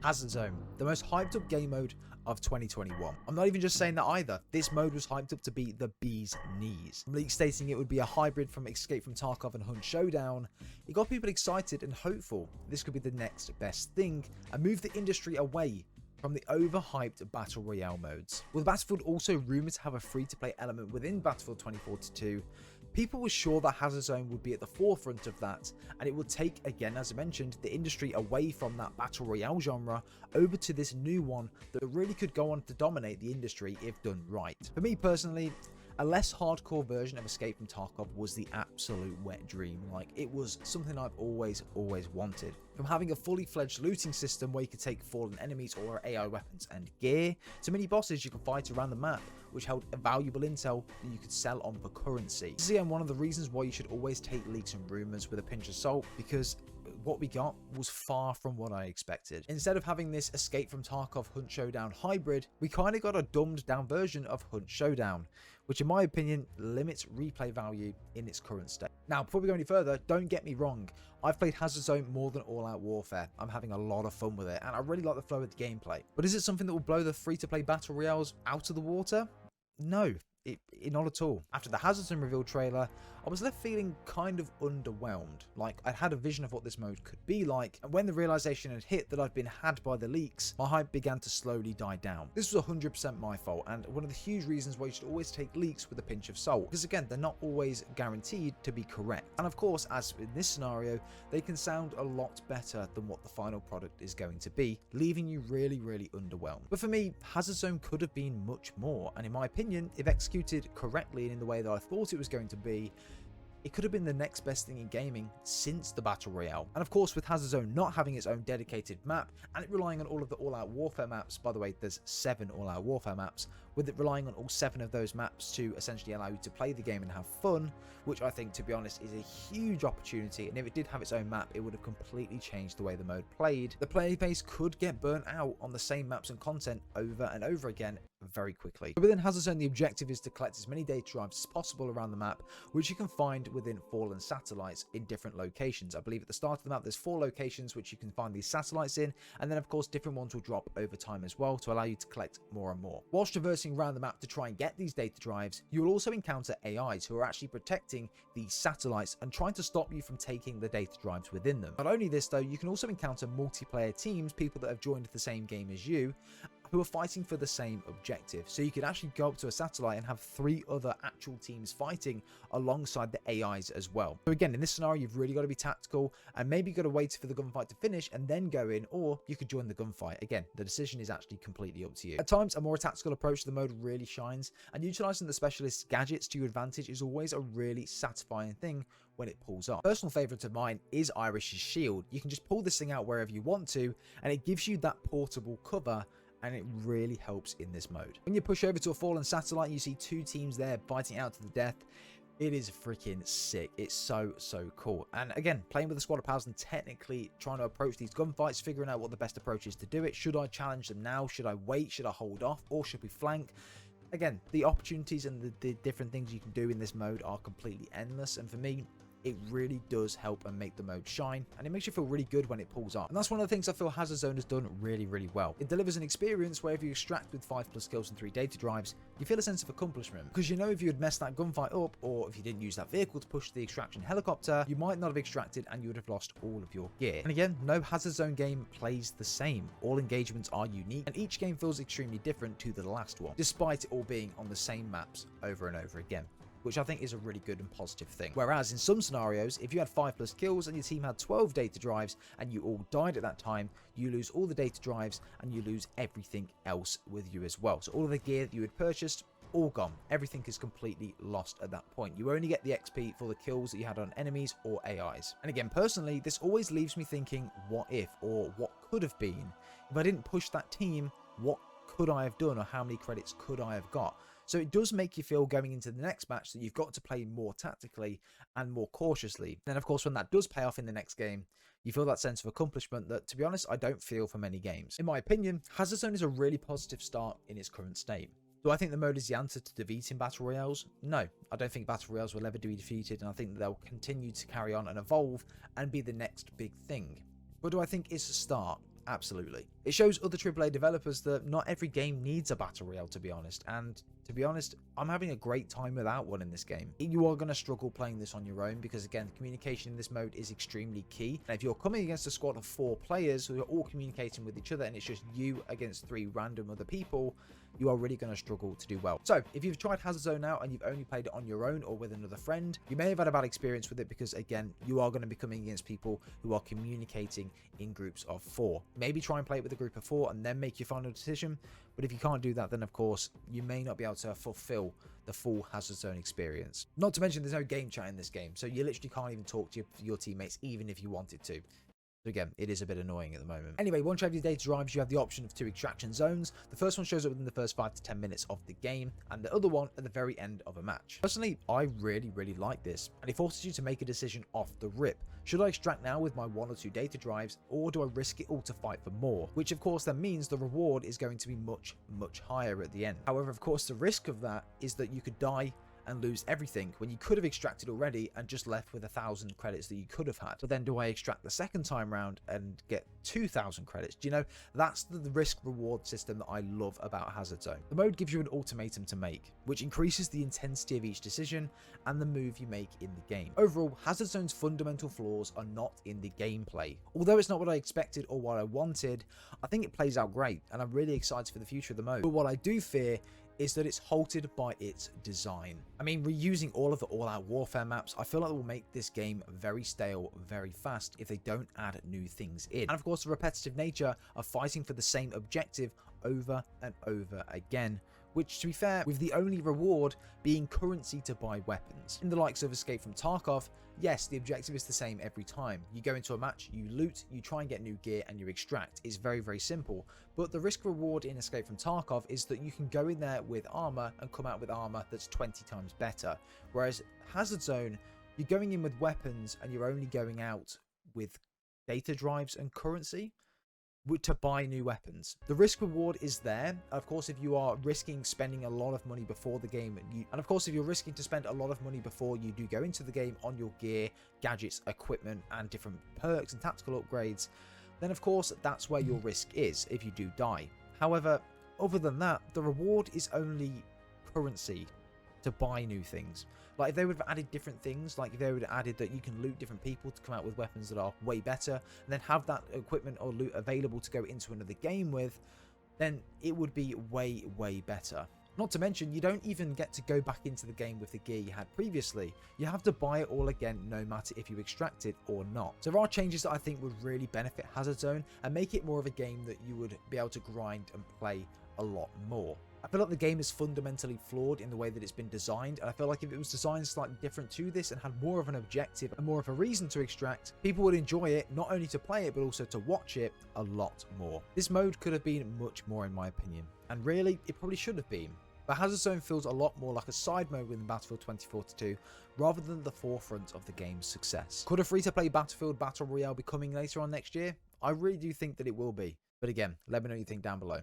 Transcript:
Hazard Zone, the most hyped up game mode of 2021. I'm not even just saying that either. This mode was hyped up to be the bee's knees. From leaks stating it would be a hybrid from Escape from Tarkov and Hunt Showdown, it got people excited and hopeful this could be the next best thing and move the industry away from the overhyped Battle Royale modes. With Battlefield also rumoured to have a free-to-play element within Battlefield 2042, people were sure that Hazard Zone would be at the forefront of that, and it would take, again as I mentioned, the industry away from that Battle Royale genre over to this new one that really could go on to dominate the industry if done right. For me personally, a less hardcore version of Escape from Tarkov was the absolute wet dream. Like, it was something I've always wanted. From having a fully fledged looting system where you could take fallen enemies or AI weapons and gear, to many bosses you can fight around the map, which held valuable intel that you could sell on for currency. This is again one of the reasons why you should always take leaks and rumours with a pinch of salt, because what we got was far from what I expected. Instead of having this Escape from Tarkov Hunt Showdown hybrid, we kind of got a dumbed down version of Hunt Showdown, which in my opinion limits replay value in its current state. Now, before we go any further, don't get me wrong, I've played Hazard Zone more than All Out Warfare. I'm having a lot of fun with it, and I really like the flow of the gameplay. But is it something that will blow the free-to-play Battle Royales out of the water? No, not at all. After the Hazard Zone reveal trailer, I was left feeling kind of underwhelmed. Like, I had a vision of what this mode could be like, and when the realization had hit that I'd been had by the leaks, my hype began to slowly die down. This was 100% my fault, and one of the huge reasons why you should always take leaks with a pinch of salt, because again, they're not always guaranteed to be correct. And of course, as in this scenario, they can sound a lot better than what the final product is going to be, leaving you really underwhelmed. But for me, Hazard Zone could have been much more, and in my opinion, if executed correctly and in the way that I thought it was going to be, it could have been the next best thing in gaming since the Battle Royale. And of course, with Hazard Zone not having its own dedicated map and it relying on all of the All Out Warfare maps, by the way, there's 7 All Out Warfare maps, with it relying on all 7 of those maps to essentially allow you to play the game and have fun, which I think, to be honest, is a huge opportunity. And if it did have its own map, it would have completely changed the way the mode played. The player base could get burnt out on the same maps and content over and over again very quickly. But within Hazard Zone, the objective is to collect as many data drives as possible around the map, which you can find within fallen satellites in different locations. I believe at the start of the map there's 4 locations which you can find these satellites in, and then of course different ones will drop over time as well to allow you to collect more and more. Whilst traversing around the map to try and get these data drives, you will also encounter AIs who are actually protecting these satellites and trying to stop you from taking the data drives within them. Not only this though, you can also encounter multiplayer teams, people that have joined the same game as you, who are fighting for the same objective. So you could actually go up to a satellite and have 3 other actual teams fighting alongside the AIs as well. So again, in this scenario, you've really got to be tactical and maybe got to wait for the gunfight to finish and then go in, or you could join the gunfight. Again, the decision is actually completely up to you. At times, a more tactical approach to the mode really shines, and utilizing the specialist gadgets to your advantage is always a really satisfying thing when it pulls off. Personal favorite of mine is Irish's shield. You can just pull this thing out wherever you want to, and it gives you that portable cover, and it really helps in this mode. When you push over to a fallen satellite and you see 2 teams there fighting out to the death, it is freaking sick. It's so cool. And again, playing with a squad of pals and technically trying to approach these gunfights, figuring out what the best approach is to do it. Should I challenge them now? Should I wait? Should I hold off? Or should we flank? Again, the opportunities and the different things you can do in this mode are completely endless, and for me, it really does help and make the mode shine, and it makes you feel really good when it pulls off. And that's one of the things I feel Hazard Zone has done really well. It delivers an experience where if you extract with 5+ kills and 3 data drives, you feel a sense of accomplishment, because you know if you had messed that gunfight up, or if you didn't use that vehicle to push the extraction helicopter, you might not have extracted and you would have lost all of your gear. And again, no Hazard Zone game plays the same. All engagements are unique, and each game feels extremely different to the last one, despite it all being on the same maps over and over again, which I think is a really good and positive thing. Whereas in some scenarios, if you had 5+ kills and your team had 12 data drives and you all died at that time, you lose all the data drives and you lose everything else with you as well. So all of the gear that you had purchased, all gone. Everything is completely lost at that point. You only get the XP for the kills that you had on enemies or AIs. And again, personally, this always leaves me thinking, what if, or what could have been? If I didn't push that team, what could I have done, or how many credits could I have got? So it does make you feel going into the next match that you've got to play more tactically and more cautiously. Then of course, when that does pay off in the next game, you feel that sense of accomplishment that, to be honest, I don't feel for many games. In my opinion, Hazard Zone is a really positive start in its current state. Do I think the mode is the answer to defeating Battle Royales? No, I don't think Battle Royales will ever be defeated, and I think that they'll continue to carry on and evolve and be the next big thing. But do I think it's a start? Absolutely. It shows other AAA developers that not every game needs a battle royale, to be honest, and to be honest, I'm having a great time without one in this game. You are going to struggle playing this on your own because, again, communication in this mode is extremely key. And if you're coming against a squad of 4 players who are all communicating with each other and it's just you against 3 random other people, you are really going to struggle to do well. So if you've tried Hazard Zone out and you've only played it on your own or with another friend, you may have had a bad experience with it because, again, you are going to be coming against people who are communicating in groups of 4. Maybe try and play it with a group of 4 and then make your final decision. But if you can't do that, then of course, you may not be able to fulfill the full Hazard Zone experience. Not to mention there's no game chat in this game, so you literally can't even talk to your teammates even if you wanted to. So again, it is a bit annoying at the moment. Anyway, once you have your data drives, you have the option of 2 extraction zones. The first one shows up within the first 5 to 10 minutes of the game, and the other one at the very end of a match. Personally, I really like this, and it forces you to make a decision off the rip. Should I extract now with my 1 or 2 data drives, or do I risk it all to fight for more? Which of course then means the reward is going to be much higher at the end. However, of course, the risk of that is that you could die and lose everything when you could have extracted already and just left with 1,000 credits that you could have had. But then do I extract the second time round and get 2,000 credits? Do you know, that's the risk reward system that I love about Hazard Zone. The mode gives you an ultimatum to make, which increases the intensity of each decision and the move you make in the game. Overall, Hazard Zone's fundamental flaws are not in the gameplay. Although it's not what I expected or what I wanted, I think it plays out great and I'm really excited for the future of the mode. But what I do fear is that it's halted by its design. I mean, reusing all of the all-out warfare maps, I feel like it will make this game very stale very fast if they don't add new things in. And of course, the repetitive nature of fighting for the same objective over and over again, which, to be fair, with the only reward being currency to buy weapons. In the likes of Escape from Tarkov, yes, the objective is the same every time. You go into a match, you loot, you try and get new gear, and you extract. It's very simple. But the risk reward in Escape from Tarkov is that you can go in there with armor and come out with armor that's 20 times better. Whereas Hazard Zone, you're going in with weapons and you're only going out with data drives and currency to buy new weapons. The risk reward is there. Of course, if you are risking spending a lot of money before the game, and of course if you're risking to spend a lot of money before you do go into the game on your gear, gadgets, equipment, and different perks and tactical upgrades, then of course that's where your risk is if you do die. However, other than that, the reward is only currency to buy new things. Like if they would have added different things, like if they would have added that you can loot different people to come out with weapons that are way better, and then have that equipment or loot available to go into another game with, then it would be way better. Not to mention, you don't even get to go back into the game with the gear you had previously. You have to buy it all again, no matter if you extract it or not. So there are changes that I think would really benefit Hazard Zone and make it more of a game that you would be able to grind and play a lot more. I feel like the game is fundamentally flawed in the way that it's been designed, and I feel like if it was designed slightly different to this and had more of an objective and more of a reason to extract, people would enjoy it, not only to play it but also to watch it a lot more. This mode could have been much more in my opinion, and really it probably should have been. But Hazard Zone feels a lot more like a side mode within Battlefield 2042 rather than the forefront of the game's success. Could a free-to-play Battlefield Battle Royale be coming later on next year? I really do think that it will be. But again, let me know what you think down below.